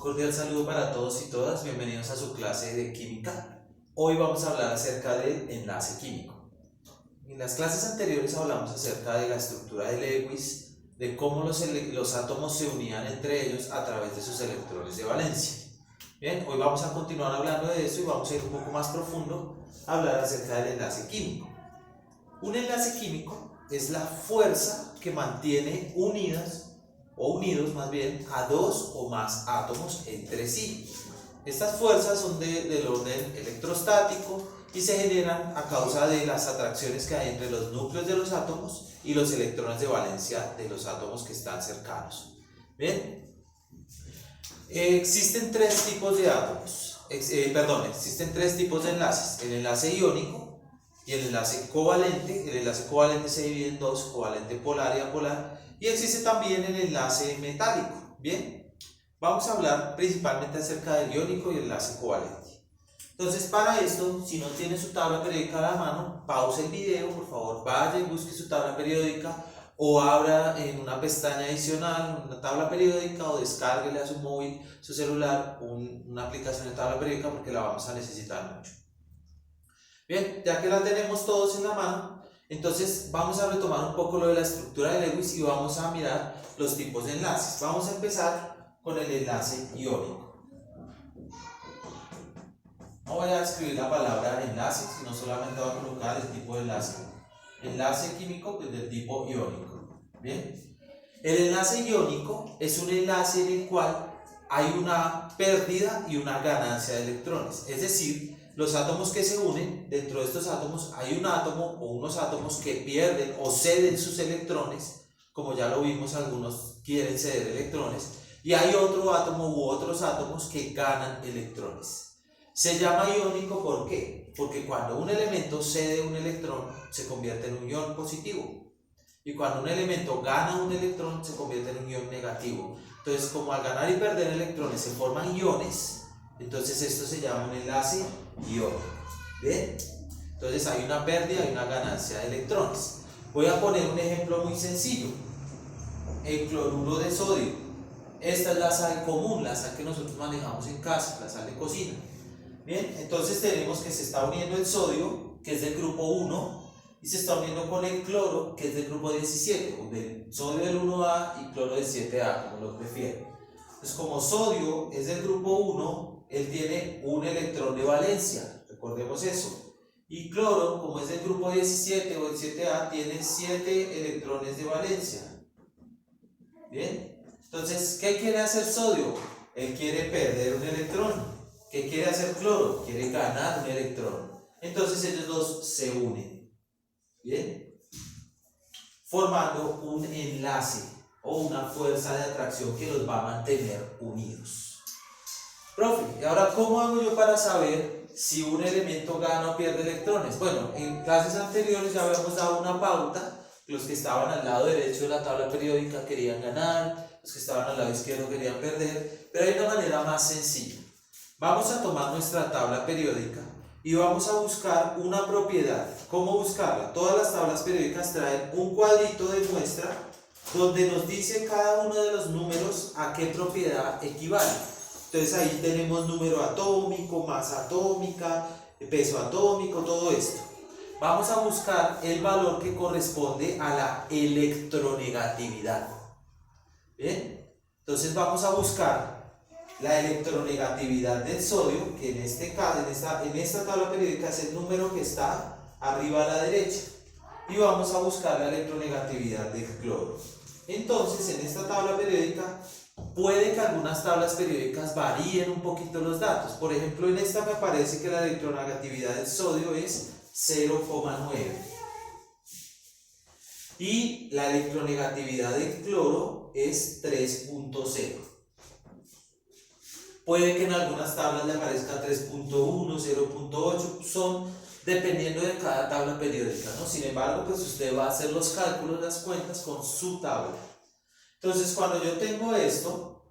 cordial saludo para todos y todas, bienvenidos a su clase de química. Hoy vamos a hablar acerca del enlace químico. En las clases anteriores hablamos acerca de la estructura de Lewis, de cómo los átomos se unían entre ellos a través de sus electrones de valencia. Bien, hoy vamos a continuar hablando de eso y vamos a ir un poco más profundo a hablar acerca del enlace químico. Un enlace químico es la fuerza que mantiene unidos más bien a dos o más átomos entre sí. Estas fuerzas son del orden electrostático y se generan a causa de las atracciones que hay entre los núcleos de los átomos y los electrones de valencia de los átomos que están cercanos. Bien, existen tres tipos de átomos, existen tres tipos de enlaces: el enlace iónico y el enlace covalente. El enlace covalente se divide en dos: covalente polar y apolar. Y existe también el enlace metálico. Bien, vamos a hablar principalmente acerca del iónico y el enlace covalente. Entonces, para esto, si no tiene su tabla periódica a la mano, pause el video, por favor, vaya y busque su tabla periódica, o abra en una pestaña adicional una tabla periódica, o descárguele a su móvil, su celular, una aplicación de tabla periódica, porque la vamos a necesitar mucho. Bien, ya que la tenemos todos en la mano, entonces vamos a retomar un poco lo de la estructura de Lewis y vamos a mirar los tipos de enlaces. Vamos a empezar con el enlace iónico. No voy a escribir la palabra enlace, sino solamente voy a colocar el tipo de enlace. Enlace químico del tipo iónico. Bien, el enlace iónico es un enlace en el cual hay una pérdida y una ganancia de electrones. Es decir, los átomos que se unen, dentro de estos átomos hay un átomo o unos átomos que pierden o ceden sus electrones, como ya lo vimos, algunos quieren ceder electrones, y hay otro átomo u otros átomos que ganan electrones. Se llama iónico, ¿por qué? Porque cuando un elemento cede un electrón, se convierte en un ion positivo, y cuando un elemento gana un electrón, se convierte en un ion negativo. Entonces, como al ganar y perder electrones se forman iones, entonces esto se llama un enlace iónico. ¿Bien? Entonces hay una pérdida y una ganancia de electrones. Voy a poner un ejemplo muy sencillo: el cloruro de sodio. Esta es la sal común, la sal que nosotros manejamos en casa, la sal de cocina. Bien, entonces tenemos que se está uniendo el sodio, que es del grupo 1, y se está uniendo con el cloro, que es del grupo 17, o del sodio del 1A y cloro del 7A, como lo prefieren. Entonces, como sodio es del grupo 1, él tiene un electrón de valencia, recordemos eso. Y cloro, como es del grupo 17 o el 7A, tiene 7 electrones de valencia. Bien, entonces, ¿qué quiere hacer sodio? Él quiere perder un electrón. ¿Qué quiere hacer cloro? Quiere ganar un electrón. Entonces ellos dos se unen. Bien, formando un enlace o una fuerza de atracción que los va a mantener unidos. Profe, ¿y ahora cómo hago yo para saber si un elemento gana o pierde electrones? Bueno, en clases anteriores ya habíamos dado una pauta. Los que estaban al lado derecho de la tabla periódica querían ganar, los que estaban al lado izquierdo querían perder, pero hay una manera más sencilla. Vamos a tomar nuestra tabla periódica y vamos a buscar una propiedad. ¿Cómo buscarla? Todas las tablas periódicas traen un cuadrito de muestra donde nos dice cada uno de los números a qué propiedad equivale. Entonces ahí tenemos número atómico, masa atómica, peso atómico, todo esto. Vamos a buscar el valor que corresponde a la electronegatividad. ¿Bien? Entonces vamos a buscar la electronegatividad del sodio, que en este caso, en esta tabla periódica es el número que está arriba a la derecha. Y vamos a buscar la electronegatividad del cloro. Entonces, en esta tabla periódica, puede que algunas tablas periódicas varíen un poquito los datos. Por ejemplo, en esta me parece que la electronegatividad del sodio es 0,9. Y la electronegatividad del cloro es 3,0. Puede que en algunas tablas le aparezca 3,1, 0,8, son dependiendo de cada tabla periódica, ¿no? Sin embargo, pues usted va a hacer los cálculos, las cuentas con su tabla. Entonces, cuando yo tengo esto,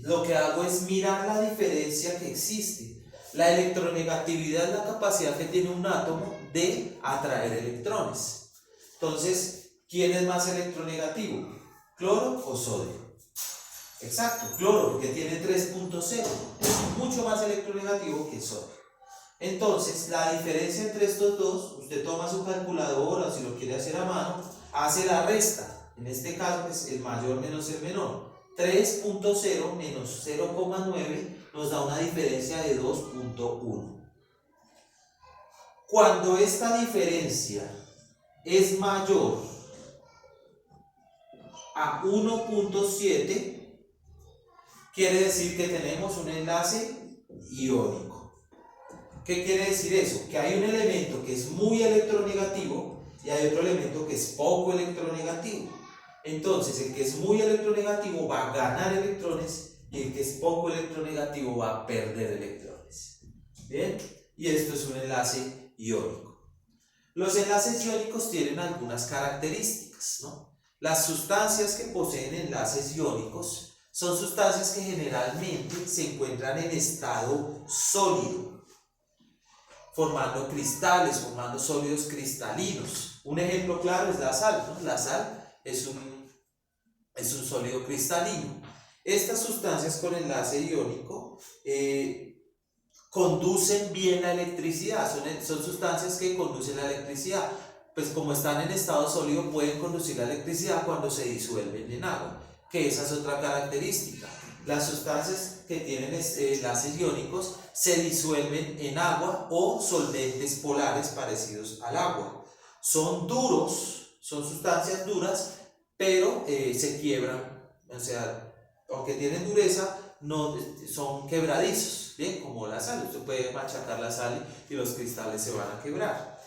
lo que hago es mirar la diferencia que existe. La electronegatividad es la capacidad que tiene un átomo de atraer electrones. Entonces, ¿quién es más electronegativo? ¿Cloro o sodio? Exacto, cloro, porque tiene 3.0, es mucho más electronegativo que el sodio. Entonces, la diferencia entre estos dos, usted toma su calculadora, si lo quiere hacer a mano, hace la resta. En este caso, pues el mayor menos el menor. 3.0 menos 0,9 nos da una diferencia de 2.1. Cuando esta diferencia es mayor a 1.7, quiere decir que tenemos un enlace iónico. ¿Qué quiere decir eso? Que hay un elemento que es muy electronegativo y hay otro elemento que es poco electronegativo. Entonces, el que es muy electronegativo va a ganar electrones y el que es poco electronegativo va a perder electrones. ¿Bien? Y esto es un enlace iónico. Los enlaces iónicos tienen algunas características, ¿no? Las sustancias que poseen enlaces iónicos son sustancias que generalmente se encuentran en estado sólido, formando cristales, formando sólidos cristalinos. Un ejemplo claro es la sal, ¿no? La sal es un sólido cristalino. Estas sustancias con enlace iónico conducen bien la electricidad, son sustancias que conducen la electricidad. Pues como están en estado sólido pueden conducir la electricidad cuando se disuelven en agua, que esa es otra característica. Las sustancias que tienen enlaces iónicos se disuelven en agua o solventes polares parecidos al agua. Son duros, son sustancias duras, pero se quiebran, o sea, aunque tienen dureza, no, son quebradizos, ¿bien? Como la sal, usted puede machacar la sal y los cristales se van a quebrar.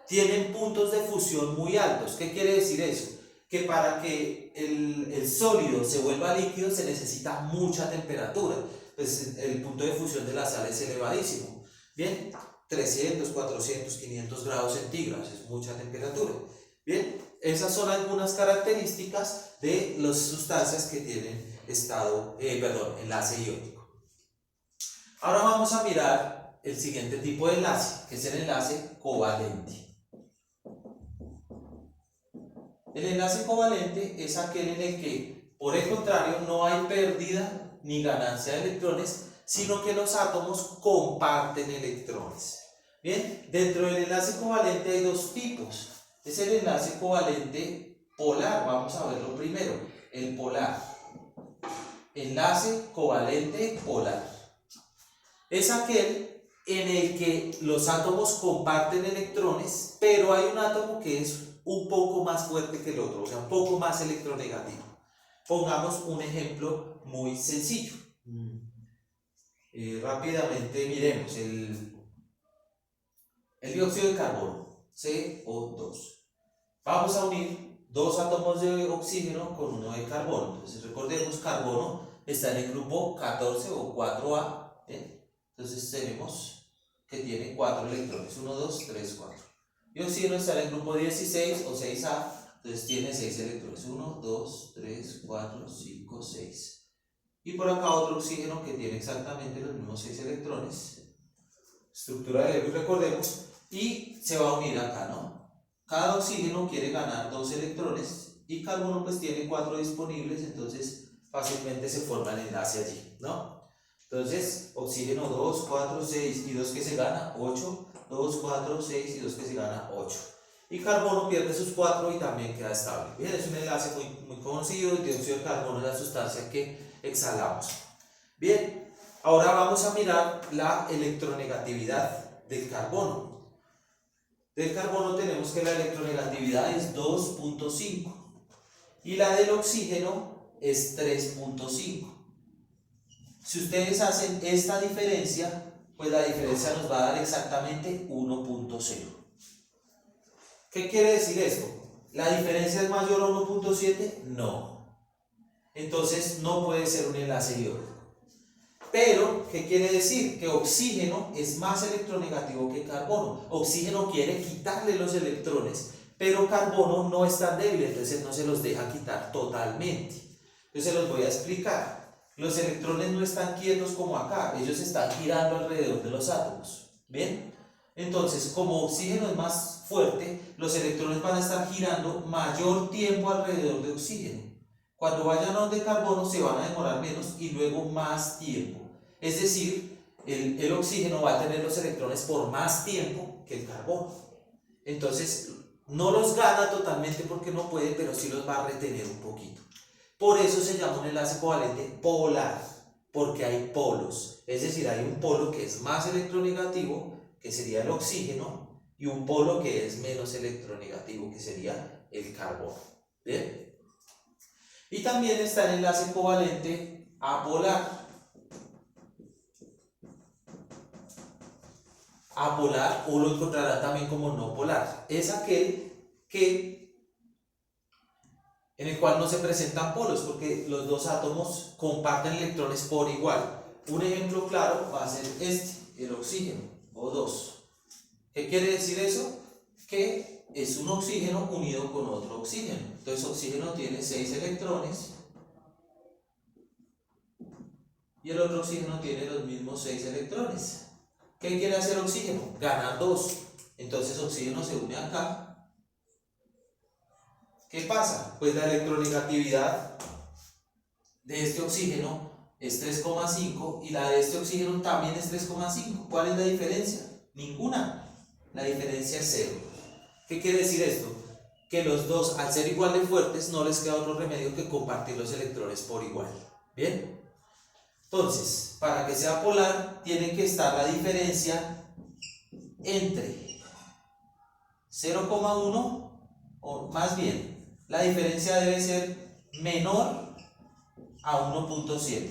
Tienen puntos de fusión muy altos. ¿Qué quiere decir eso? Que para que el sólido se vuelva líquido se necesita mucha temperatura. Pues el punto de fusión de la sal es elevadísimo. Bien, 300, 400, 500 grados centígrados, es mucha temperatura. Bien, esas son algunas características de las sustancias que tienen enlace iónico. Ahora vamos a mirar el siguiente tipo de enlace, que es el enlace covalente. El enlace covalente es aquel en el que, por el contrario, no hay pérdida ni ganancia de electrones, sino que los átomos comparten electrones. Bien, dentro del enlace covalente hay dos tipos. Es el enlace covalente polar, vamos a verlo primero, el polar. Enlace covalente polar. Es aquel en el que los átomos comparten electrones, pero hay un átomo que es un poco más fuerte que el otro, o sea, un poco más electronegativo. Pongamos un ejemplo muy sencillo. Rápidamente miremos el dióxido de carbono, CO2. Vamos a unir dos átomos de oxígeno con uno de carbono. Entonces recordemos, carbono está en el grupo 14 o 4A. ¿Bien? Entonces tenemos que tiene 4 electrones, 1, 2, 3, 4. Y oxígeno está en el grupo 16 o 6A, entonces tiene 6 electrones, 1, 2, 3, 4, 5, 6. Y por acá otro oxígeno que tiene exactamente los mismos 6 electrones. Estructura de Lewis, recordemos, y se va a unir acá, ¿no? Cada oxígeno quiere ganar 2 electrones y carbono pues tiene 4 disponibles, entonces fácilmente se forma el enlace allí, ¿no? Entonces, oxígeno 2, 4, 6 y 2 que se gana, 8, 2, 4, 6 y 2 que se gana, 8. Y carbono pierde sus 4 y también queda estable. Bien, es un enlace muy conocido, el dióxido de carbono es la sustancia que exhalamos. Bien, ahora vamos a mirar la electronegatividad del carbono. Del carbono tenemos que la electronegatividad es 2.5 y la del oxígeno es 3.5. Si ustedes hacen esta diferencia, pues la diferencia nos va a dar exactamente 1.0. ¿Qué quiere decir esto? ¿La diferencia es mayor a 1.7? No. Entonces no puede ser un enlace iónico. Pero, ¿qué quiere decir? Que oxígeno es más electronegativo que carbono. Oxígeno quiere quitarle los electrones, pero carbono no es tan débil, entonces no se los deja quitar totalmente. Entonces se los voy a explicar. Los electrones no están quietos como acá, ellos están girando alrededor de los átomos. ¿Bien? Entonces, como oxígeno es más fuerte, los electrones van a estar girando mayor tiempo alrededor de oxígeno. Cuando vayan a donde carbono se van a demorar menos y luego más tiempo. Es decir, el oxígeno va a tener los electrones por más tiempo que el carbono. Entonces, no los gana totalmente porque no puede, pero sí los va a retener un poquito. Por eso se llama un enlace covalente polar, porque hay polos. Es decir, hay un polo que es más electronegativo, que sería el oxígeno, y un polo que es menos electronegativo, que sería el carbono. ¿Bien? Y también está el enlace covalente apolar. Apolar, o lo encontrará también como no polar. Es aquel en el cual no se presentan polos, porque los dos átomos comparten electrones por igual. Un ejemplo claro va a ser este, el oxígeno, O2. ¿Qué quiere decir eso? Que es un oxígeno unido con otro oxígeno. Entonces oxígeno tiene 6 electrones y el otro oxígeno tiene los mismos 6 electrones. ¿Qué quiere hacer oxígeno? Ganar 2. Entonces oxígeno se une acá. ¿Qué pasa? Pues la electronegatividad de este oxígeno es 3,5 y la de este oxígeno también es 3,5. ¿Cuál es la diferencia? Ninguna. La diferencia es 0. ¿Qué quiere decir esto? Que los dos, al ser igual de fuertes, no les queda otro remedio que compartir los electrones por igual. ¿Bien? Entonces, para que sea polar, tiene que estar la diferencia entre 0,1, o más bien, la diferencia debe ser menor a 1.7.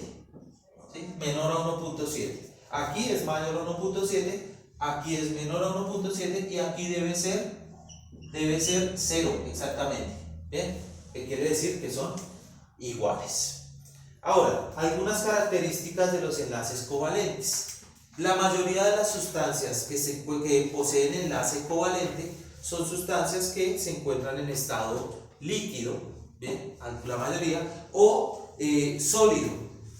¿Sí? Menor a 1.7. Aquí es mayor a 1.7, aquí es menor a 1.7 y aquí debe ser 0 exactamente. ¿Bien? ¿Qué quiere decir? Que son iguales. Ahora, algunas características de los enlaces covalentes. La mayoría de las sustancias que poseen enlace covalente son sustancias que se encuentran en estado líquido, ¿bien? La mayoría, o sólido,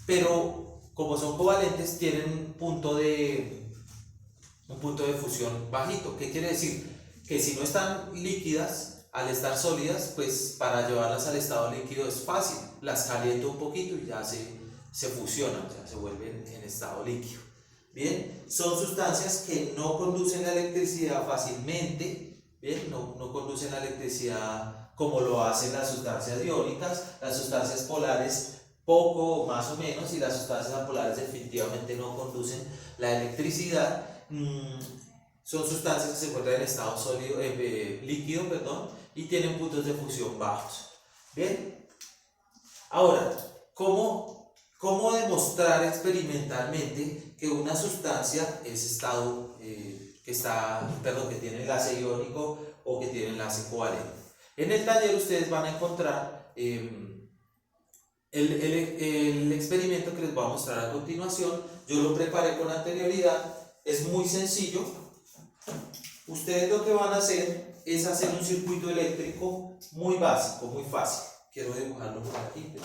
pero como son covalentes tienen un punto de fusión bajito. ¿Qué quiere decir? Que si no están líquidas, al estar sólidas, pues para llevarlas al estado líquido es fácil, las caliento un poquito y ya se fusionan, ya se vuelven en estado líquido. Bien, son sustancias que no conducen la electricidad fácilmente, bien, no conducen la electricidad como lo hacen las sustancias iónicas, las sustancias polares poco más o menos, y las sustancias apolares definitivamente no conducen la electricidad. Son sustancias que se encuentran en estado sólido, líquido, perdón, y tienen puntos de fusión bajos. Bien, ahora, ¿cómo demostrar experimentalmente que una sustancia es estado que tiene enlace iónico o que tiene enlace covalente? En el taller ustedes van a encontrar el experimento que les voy a mostrar a continuación. Yo lo preparé con anterioridad, es muy sencillo. Ustedes lo que van a hacer es hacer un circuito eléctrico muy básico, muy fácil. Quiero dibujarlo por aquí, pero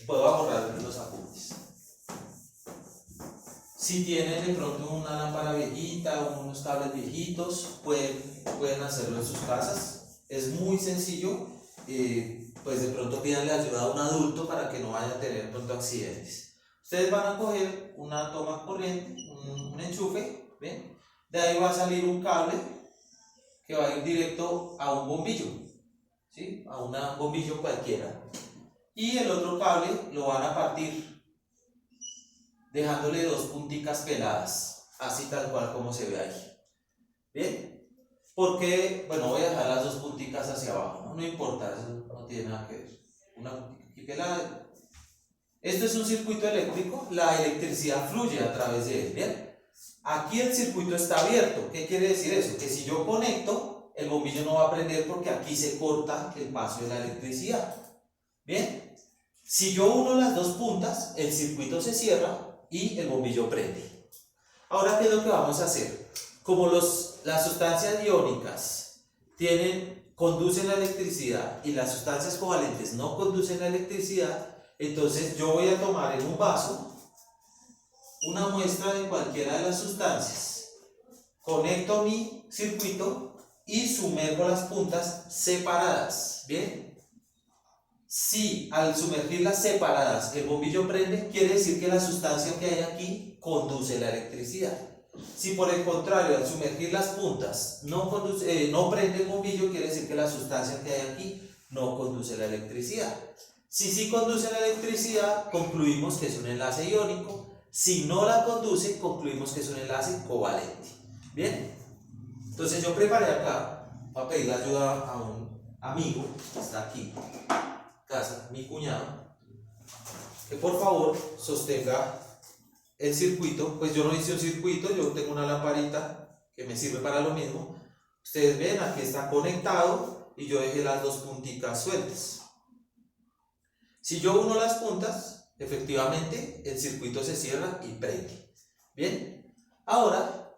puedo borrar los apuntes. Si tienen de pronto una lámpara viejita o unos cables viejitos, pueden hacerlo en sus casas. Es muy sencillo. Pues de pronto pídanle ayuda a un adulto para que no vayan a tener de pronto accidentes. Ustedes van a coger una toma corriente, un enchufe, ¿ven? De ahí va a salir un cable que va a ir directo a un bombillo, ¿sí? A un bombillo cualquiera. Y el otro cable lo van a partir, dejándole 2 punticas peladas, así tal cual como se ve ahí. ¿Bien? Porque, bueno, voy a dejar las 2 punticas hacia abajo, no importa, eso no tiene nada que ver. Una puntica aquí pelada. Esto es un circuito eléctrico, la electricidad fluye a través de él, ¿bien? Aquí el circuito está abierto. ¿Qué quiere decir eso? Que si yo conecto, el bombillo no va a prender porque aquí se corta el paso de la electricidad. ¿Bien? Si yo uno las 2 puntas, el circuito se cierra y el bombillo prende. Ahora, ¿qué es lo que vamos a hacer? Como las sustancias iónicas conducen la electricidad y las sustancias covalentes no conducen la electricidad, entonces yo voy a tomar en un vaso una muestra de cualquiera de las sustancias, conecto mi circuito y sumerjo las puntas separadas. ¿Bien? Si al sumergirlas separadas el bombillo prende, quiere decir que la sustancia que hay aquí conduce la electricidad. Si por el contrario al sumergir las puntas no prende el bombillo, quiere decir que la sustancia que hay aquí no conduce la electricidad. Si sí conduce la electricidad, concluimos que es un enlace iónico. Si no la conduce, concluimos que es un enlace covalente. Bien, entonces yo preparé acá para pedir ayuda a un amigo que está aquí casa, mi cuñado, que por favor sostenga el circuito. Pues yo no hice un circuito, yo tengo una lamparita que me sirve para lo mismo. Ustedes ven, aquí está conectado y yo dejé las dos puntitas sueltas. Si yo uno las puntas, efectivamente el circuito se cierra y prende. Bien, ahora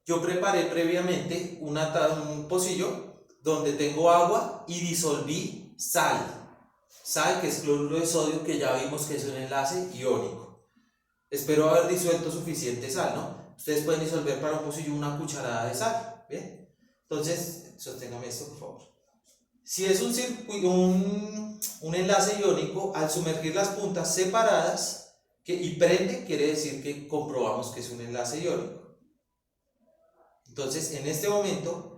yo preparé previamente un pocillo donde tengo agua y disolví sal, que es cloruro de sodio, que ya vimos que es un enlace iónico. Espero haber disuelto suficiente sal, ¿no? Ustedes pueden disolver para un pocillo una cucharada de sal. Bien, entonces sosténgame esto por favor. Si es un enlace iónico, al sumergir las puntas separadas y prende, quiere decir que comprobamos que es un enlace iónico. Entonces, en este momento,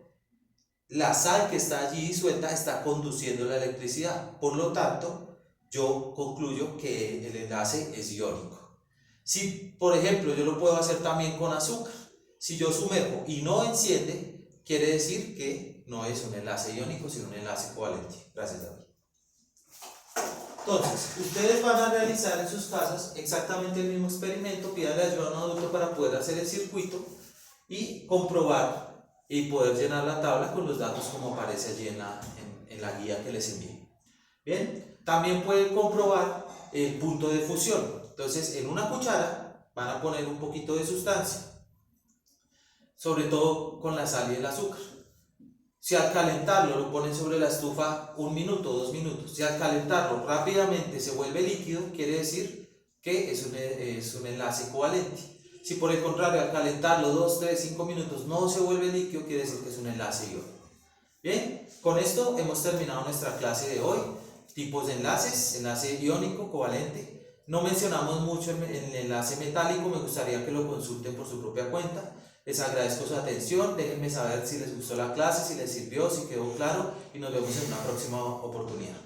la sal que está allí disuelta está conduciendo la electricidad. Por lo tanto, yo concluyo que el enlace es iónico. Si, por ejemplo, yo lo puedo hacer también con azúcar. Si yo sumerjo y no enciende, quiere decir que no es un enlace iónico, sino un enlace covalente. Gracias, David. Entonces, ustedes van a realizar en sus casas exactamente el mismo experimento. Pídanle ayuda a un adulto para poder hacer el circuito y comprobar y poder llenar la tabla con los datos como aparece allí en la guía que les envié. Bien, también pueden comprobar el punto de fusión. Entonces, en una cuchara van a poner un poquito de sustancia, sobre todo con la sal y el azúcar. Si al calentarlo lo ponen sobre la estufa 1 minuto, 2 minutos, si al calentarlo rápidamente se vuelve líquido, quiere decir que es un enlace covalente. Si por el contrario al calentarlo 2, 3, 5 minutos no se vuelve líquido, quiere decir que es un enlace iónico. Bien, con esto hemos terminado nuestra clase de hoy. Tipos de enlaces, enlace iónico, covalente. No mencionamos mucho el enlace metálico, me gustaría que lo consulten por su propia cuenta. Les agradezco su atención, déjenme saber si les gustó la clase, si les sirvió, si quedó claro y nos vemos en una próxima oportunidad.